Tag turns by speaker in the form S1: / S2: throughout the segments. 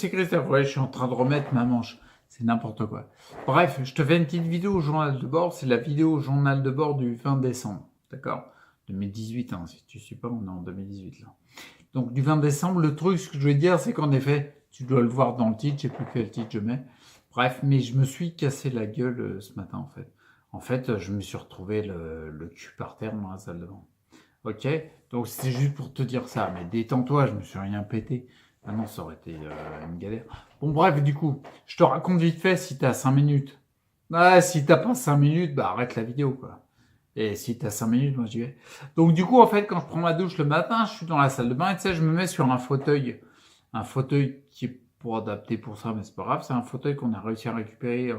S1: c'est Christophe. Ouais, je suis en train de remettre ma manche. C'est n'importe quoi. Bref, je te fais une petite vidéo au journal de bord. C'est la vidéo au journal de bord du 20 décembre. D'accord? 2018, hein, si tu suis pas, on est en 2018 là. Donc du 20 décembre, le truc, ce que je veux dire, c'est qu'en effet, tu dois le voir dans le titre, je sais plus quel titre je mets. Bref, mais je me suis cassé la gueule ce matin en fait. En fait, je me suis retrouvé le cul par terre dans la salle de bain. Ok, donc c'est juste pour te dire ça, mais détends-toi, je me suis rien pété. Maintenant, ça aurait été une galère. Bon, bref, du coup, je te raconte vite fait si t'as 5 minutes. Ah, si t'as pas 5 minutes, bah arrête la vidéo, quoi. Et si t'as 5 minutes, moi j'y vais. Donc, du coup, en fait, quand je prends ma douche le matin, je suis dans la salle de bain et tu sais, je me mets sur un fauteuil. Un fauteuil qui est pour adapter pour ça, mais c'est pas grave. C'est un fauteuil qu'on a réussi à récupérer.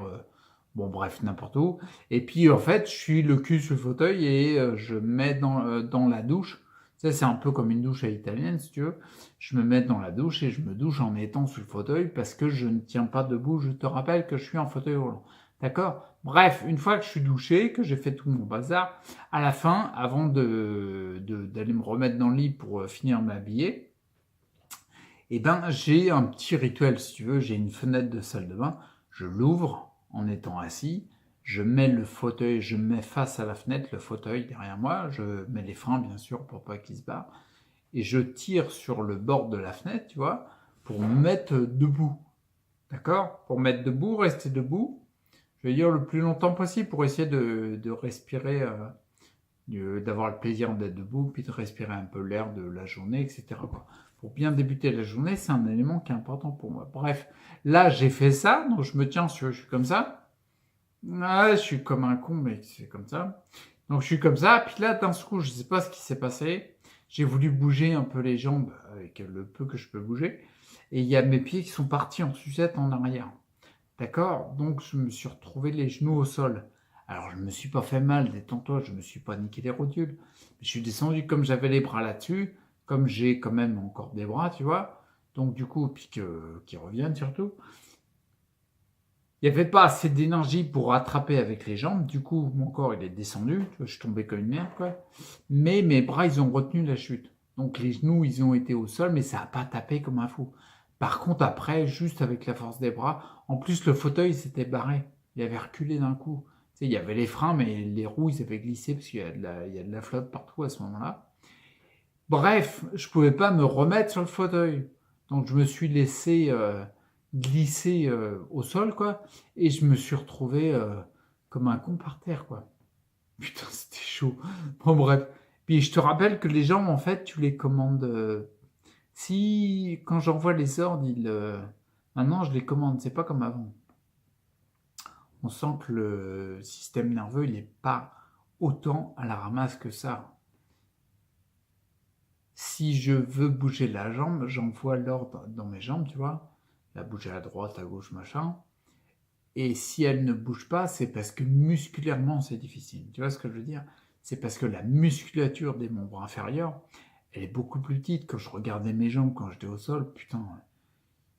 S1: Bon, bref, n'importe où. Et puis, en fait, je suis le cul sur le fauteuil et je me mets dans la douche. Ça, c'est un peu comme une douche à l'italienne, si tu veux. Je me mets dans la douche et je me douche en étant sur le fauteuil parce que je ne tiens pas debout. Je te rappelle que je suis en fauteuil roulant. D'accord? Bref, une fois que je suis douché, que j'ai fait tout mon bazar, à la fin, avant d'aller me remettre dans le lit pour finir de m'habiller, eh ben, j'ai un petit rituel, si tu veux. J'ai une fenêtre de salle de bain. Je l'ouvre en étant assis. Je mets le fauteuil, je mets face à la fenêtre, le fauteuil derrière moi. Je mets les freins, bien sûr, pour pas qu'il se barre. Et je tire sur le bord de la fenêtre, tu vois, pour me mettre debout. D'accord? Pour mettre debout, rester debout. Je vais dire le plus longtemps possible pour essayer de respirer, d'avoir le plaisir d'être debout, puis de respirer un peu l'air de la journée, etc. quoi. Pour bien débuter la journée, c'est un élément qui est important pour moi. Bref, là j'ai fait ça, donc je me tiens sur, je suis comme ça. Ah, je suis comme un con, mais c'est comme ça. Donc je suis comme ça, puis là d'un coup, je sais pas ce qui s'est passé. J'ai voulu bouger un peu les jambes avec le peu que je peux bouger, et il y a mes pieds qui sont partis en sucette en arrière. D'accord? Donc je me suis retrouvé les genoux au sol. Alors je me suis pas fait mal, détends-toi, je me suis pas niqué les rotules. Je suis descendu comme j'avais les bras là-dessus, comme j'ai quand même encore des bras, tu vois. Donc du coup, puis qu'ils reviennent surtout. Il n'y avait pas assez d'énergie pour rattraper avec les jambes. Du coup, mon corps il est descendu. Tu vois, je suis tombé comme une merde, quoi. Mais mes bras, ils ont retenu la chute. Donc les genoux, ils ont été au sol, mais ça n'a pas tapé comme un fou. Par contre, après, juste avec la force des bras, en plus, le fauteuil s'était barré. Il avait reculé d'un coup. Tu sais, il y avait les freins, mais les roues, ils avaient glissé parce qu'il y a de la flotte partout à ce moment-là. Bref, je pouvais pas me remettre sur le fauteuil. Donc, je me suis laissé glisser au sol, quoi. Et je me suis retrouvé comme un con par terre, quoi. Putain, c'était chaud. Bon, bref. Puis, je te rappelle que les jambes, en fait, tu les commandes. Si, quand j'envoie les ordres, maintenant, je les commande. C'est pas comme avant. On sent que le système nerveux, il n'est pas autant à la ramasse que ça. Si je veux bouger la jambe, j'envoie l'ordre dans mes jambes, tu vois, la bouger à droite, à gauche, machin. Et si elle ne bouge pas, c'est parce que musculairement, c'est difficile. Tu vois ce que je veux dire? C'est parce que la musculature des membres inférieurs, elle est beaucoup plus petite. Quand je regardais mes jambes quand j'étais au sol, putain,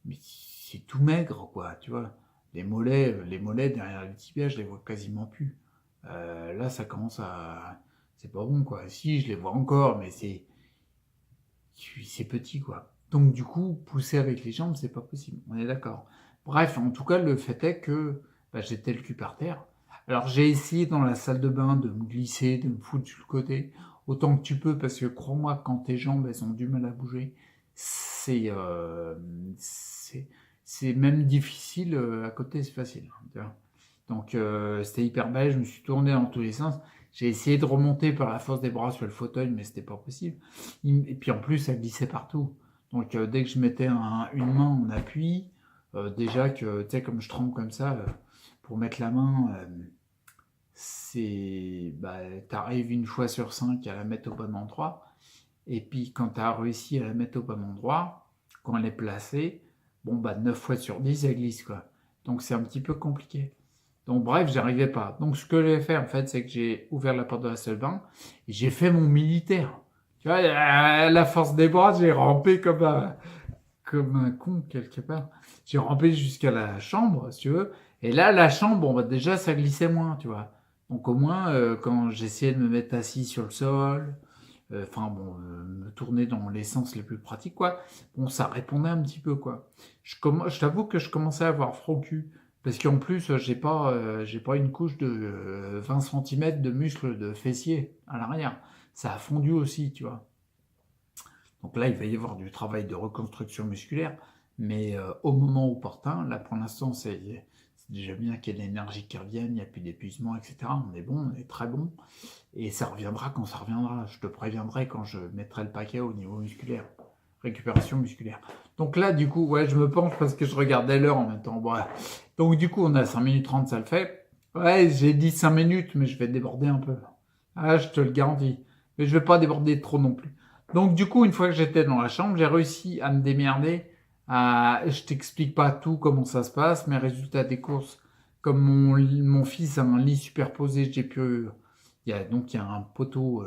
S1: mais c'est tout maigre, quoi, tu vois. Les mollets derrière le tibia, je les vois quasiment plus. Là, ça commence à... C'est pas bon, quoi. Si, je les vois encore, mais c'est petit, quoi. Donc, du coup, pousser avec les jambes, c'est pas possible. On est d'accord. Bref, en tout cas, le fait est que bah, j'étais le cul par terre. Alors, j'ai essayé dans la salle de bain de me glisser, de me foutre sur le côté, autant que tu peux, parce que crois-moi, quand tes jambes, elles ont du mal à bouger, c'est c'est c'est même difficile. À côté, c'est facile. Tu vois. Donc, c'était hyper belle. Je me suis tourné dans tous les sens. J'ai essayé de remonter par la force des bras sur le fauteuil, mais c'était pas possible. Et puis en plus, ça glissait partout. Donc dès que je mettais une main en appui, déjà que, tu sais, comme je tremble comme ça, pour mettre la main, bah, t'arrives une fois sur 5 à la mettre au bon endroit. Et puis quand t'as réussi à la mettre au bon endroit, quand elle est placée, bon, bah 9 fois sur 10, elle glisse, quoi. Donc c'est un petit peu compliqué. Donc bref, j'arrivais pas. Donc ce que j'ai fait en fait, c'est que j'ai ouvert la porte de la salle de bain et j'ai fait mon militaire. Tu vois, à la force des bras, j'ai rampé comme un con quelque part. J'ai rampé jusqu'à la chambre, si tu veux. Et là, la chambre, bon, bah, déjà, ça glissait moins, tu vois. Donc au moins, quand j'essayais de me mettre assis sur le sol, me tourner dans les sens les plus pratiques, quoi. Bon, ça répondait un petit peu, quoi. Je t'avoue que je commençais à avoir froid au cul, parce qu'en plus, j'ai pas une couche de 20 centimètres de muscles de fessier à l'arrière. Ça a fondu aussi, tu vois. Donc là, il va y avoir du travail de reconstruction musculaire, mais au moment opportun, là pour l'instant, c'est déjà bien qu'il y ait de l'énergie qui revienne, il n'y a plus d'épuisement, etc. On est bon, on est très bon, et ça reviendra quand ça reviendra. Je te préviendrai quand je mettrai le paquet au niveau musculaire, récupération musculaire. Donc là, du coup, ouais, je me penche parce que je regardais l'heure en même temps. Bon, ouais. Donc du coup, on a 5 minutes 30, ça le fait. Ouais, j'ai dit 5 minutes, mais je vais déborder un peu. Ah, je te le garantis. Mais je vais pas déborder trop non plus. Donc du coup, une fois que j'étais dans la chambre, j'ai réussi à me démerder. Je t'explique pas tout comment ça se passe, mes résultats des courses. Comme mon fils a un lit superposé, j'ai pu... il y a un poteau,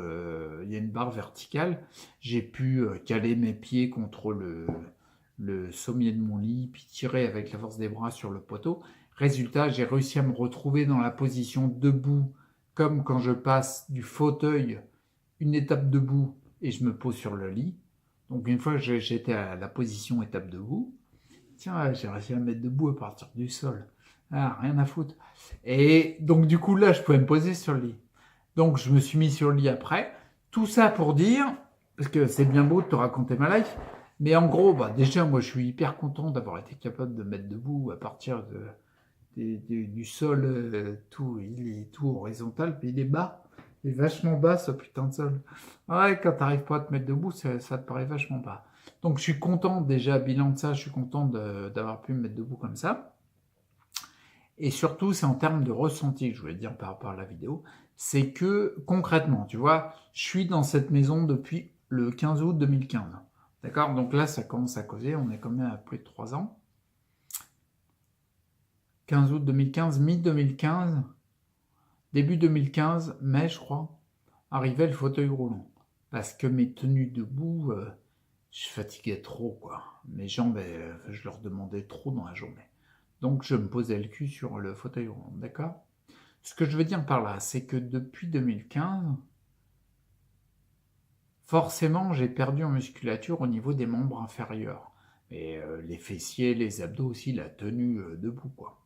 S1: il y a une barre verticale. J'ai pu caler mes pieds contre le sommier de mon lit, puis tirer avec la force des bras sur le poteau. Résultat, j'ai réussi à me retrouver dans la position debout, comme quand je passe du fauteuil une étape debout et je me pose sur le lit. Donc une fois que j'étais à la position étape debout, tiens, j'ai réussi à me mettre debout à partir du sol. Ah, rien à foutre. Et donc du coup là, je pouvais me poser sur le lit. Donc je me suis mis sur le lit après. Tout ça pour dire, parce que c'est bien beau de te raconter ma life, mais en gros, bah, déjà moi je suis hyper content d'avoir été capable de me mettre debout à partir du sol, il est tout horizontal, puis il est bas. Il est vachement bas ce putain de sol. Ouais, quand t'arrives pas à te mettre debout, ça te paraît vachement bas. Donc je suis content déjà, bilan de ça, je suis content d'avoir pu me mettre debout comme ça. Et surtout, c'est en termes de ressenti que je voulais dire par rapport à la vidéo. C'est que concrètement, tu vois, je suis dans cette maison depuis le 15 août 2015. D'accord? Donc là, ça commence à causer, on est quand même à plus de 3 ans. 15 août 2015, mi-2015, début 2015, mai je crois, arrivait le fauteuil roulant. Parce que mes tenues debout, je fatiguais trop, quoi. Mes jambes, je leur demandais trop dans la journée. Donc je me posais le cul sur le fauteuil roulant, d'accord? Ce que je veux dire par là, c'est que depuis 2015, forcément, j'ai perdu en musculature au niveau des membres inférieurs. Et les fessiers, les abdos aussi, la tenue debout, quoi.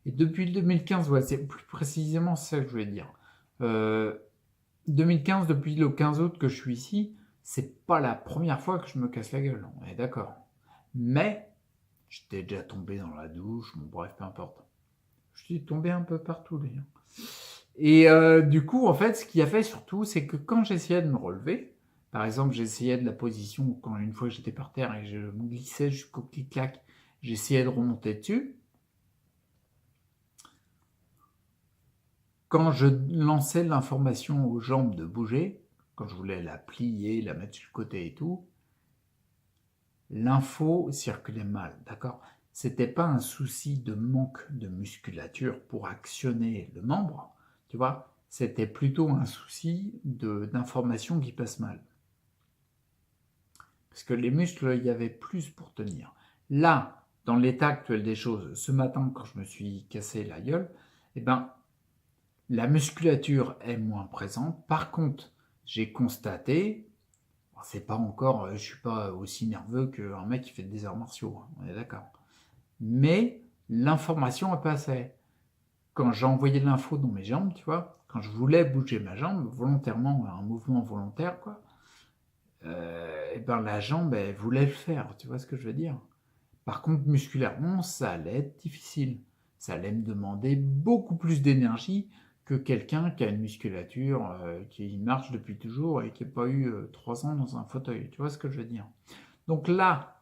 S1: Et depuis le 2015, ouais, c'est plus précisément ça que je voulais dire. 2015, depuis le 15 août que je suis ici, c'est pas la première fois que je me casse la gueule, on est d'accord. Mais j'étais déjà tombé dans la douche, bon, bref, peu importe. Je suis tombé un peu partout, d'ailleurs. Et du coup, en fait, ce qui a fait surtout, c'est que quand j'essayais de me relever, par exemple, j'essayais de la position quand une fois j'étais par terre et je me glissais jusqu'au clic-clac, j'essayais de remonter dessus. Quand je lançais l'information aux jambes de bouger, quand je voulais la plier, la mettre sur le côté et tout, l'info circulait mal, d'accord? C'était pas un souci de manque de musculature pour actionner le membre, tu vois? C'était plutôt un souci d'information qui passe mal. Parce que les muscles, il y avait plus pour tenir. Là, dans l'état actuel des choses, ce matin, quand je me suis cassé la gueule, eh ben, la musculature est moins présente. Par contre, j'ai constaté, c'est pas encore, je suis pas aussi nerveux qu'un mec qui fait des arts martiaux, hein, on est d'accord. Mais l'information est passée. Quand j'ai envoyé l'info dans mes jambes, tu vois, quand je voulais bouger ma jambe volontairement, un mouvement volontaire, quoi, et ben la jambe, elle voulait le faire, tu vois ce que je veux dire? Par contre, musculairement, ça allait être difficile. Ça allait me demander beaucoup plus d'énergie que quelqu'un qui a une musculature qui marche depuis toujours et qui n'a pas eu 3 ans dans un fauteuil. Tu vois ce que je veux dire? Donc là,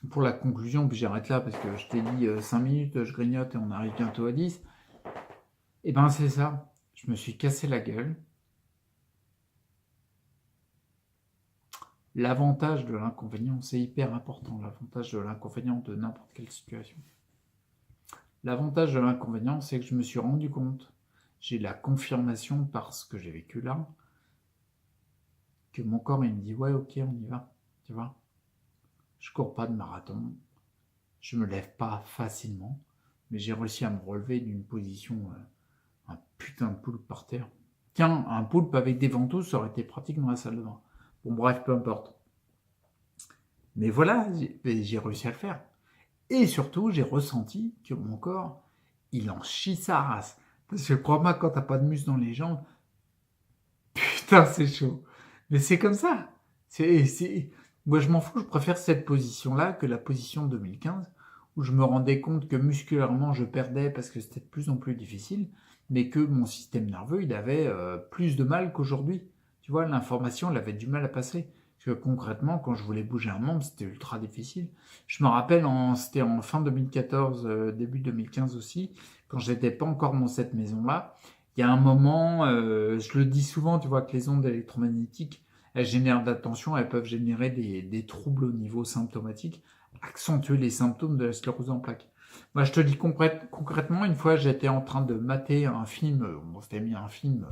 S1: pour la conclusion, puis j'arrête là parce que je t'ai dit 5 minutes, je grignote et on arrive bientôt à 10. Et ben c'est ça. Je me suis cassé la gueule. L'avantage de l'inconvénient, c'est hyper important, l'avantage de l'inconvénient de n'importe quelle situation. L'avantage de l'inconvénient, c'est que je me suis rendu compte, j'ai la confirmation par ce que j'ai vécu là, que mon corps il me dit ouais ok on y va, tu vois. Je cours pas de marathon, je me lève pas facilement, mais j'ai réussi à me relever d'une position, un putain de poule par terre. Tiens, un poulpe avec des ventouses, ça aurait été pratique dans la salle de bain. Bon, bref, peu importe. Mais voilà, j'ai réussi à le faire. Et surtout, j'ai ressenti que mon corps, il en chie sa race. Parce que crois-moi, quand t'as pas de muscle dans les jambes, putain, c'est chaud. Mais c'est comme ça. Moi, je m'en fous, je préfère cette position-là que la position de 2015, où je me rendais compte que musculairement, je perdais parce que c'était de plus en plus difficile, mais que mon système nerveux, il avait plus de mal qu'aujourd'hui. Tu vois, l'information, elle avait du mal à passer. Parce que concrètement, quand je voulais bouger un membre, c'était ultra difficile. Je me rappelle, c'était en fin 2014, début 2015 aussi, quand j'étais pas encore dans cette maison-là. Il y a un moment, je le dis souvent, tu vois, que les ondes électromagnétiques, elles génèrent de la tension, elles peuvent générer des troubles au niveau symptomatique, accentuer les symptômes de la sclérose en plaques. Moi, je te dis concrètement, une fois, j'étais en train de mater un film, on s'était mis un film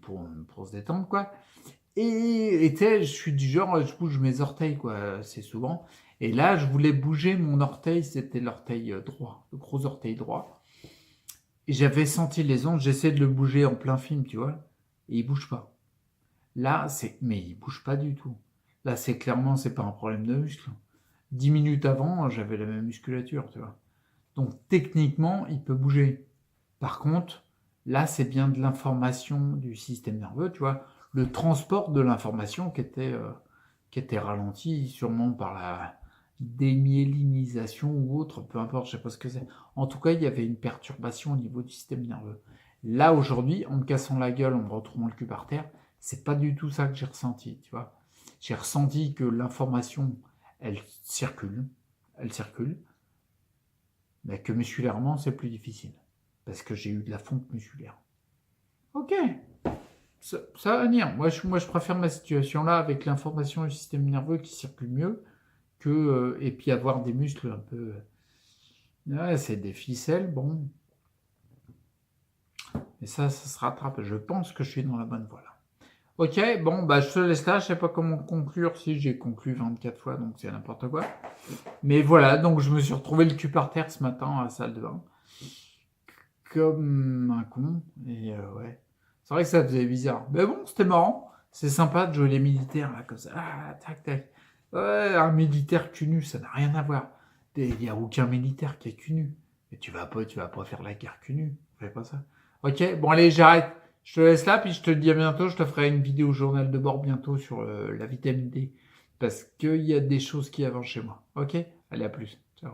S1: pour se détendre, quoi. Et tu sais, je suis du genre, je bouge mes orteils, quoi, assez souvent. Et là, je voulais bouger mon orteil, c'était l'orteil droit, le gros orteil droit. Et j'avais senti les ondes, j'essaie de le bouger en plein film, tu vois, et il bouge pas. Là, mais il bouge pas du tout. Là, c'est pas un problème de muscle. 10 minutes avant, j'avais la même musculature, tu vois. Donc, techniquement, il peut bouger. Par contre, là, c'est bien de l'information du système nerveux, tu vois, le transport de l'information qui était ralenti, sûrement par la démyélinisation ou autre, peu importe, je sais pas ce que c'est. En tout cas, il y avait une perturbation au niveau du système nerveux. Là, aujourd'hui, en me cassant la gueule, en me retrouvant le cul par terre, c'est pas du tout ça que j'ai ressenti, tu vois. J'ai ressenti que l'information, elle circule, mais que musculairement, c'est plus difficile. Parce que j'ai eu de la fonte musculaire. Ok, ça va venir. Moi, je préfère ma situation là avec l'information du système nerveux qui circule mieux que et puis avoir des muscles un peu. Ouais, c'est des ficelles, bon. Mais ça se rattrape. Je pense que je suis dans la bonne voie là. Ok, bon, bah je te laisse là. Je sais pas comment conclure. Si j'ai conclu 24 fois, donc c'est n'importe quoi. Mais voilà, donc je me suis retrouvé le cul par terre ce matin à la salle de bain. Comme un con. Et ouais. C'est vrai que ça faisait bizarre. Mais bon, c'était marrant. C'est sympa de jouer les militaires, là, comme ça. Ah, tac, tac. Ouais, un militaire cul nu, ça n'a rien à voir. Il n'y a aucun militaire qui est cul nu. Mais tu vas pas faire la guerre cul nu. Fais pas ça. Ok, bon, allez, j'arrête. Je te laisse là, puis je te dis à bientôt. Je te ferai une vidéo journal de bord bientôt sur la vitamine D. Parce qu'il y a des choses qui avancent chez moi. Ok? Allez, à plus. Ciao.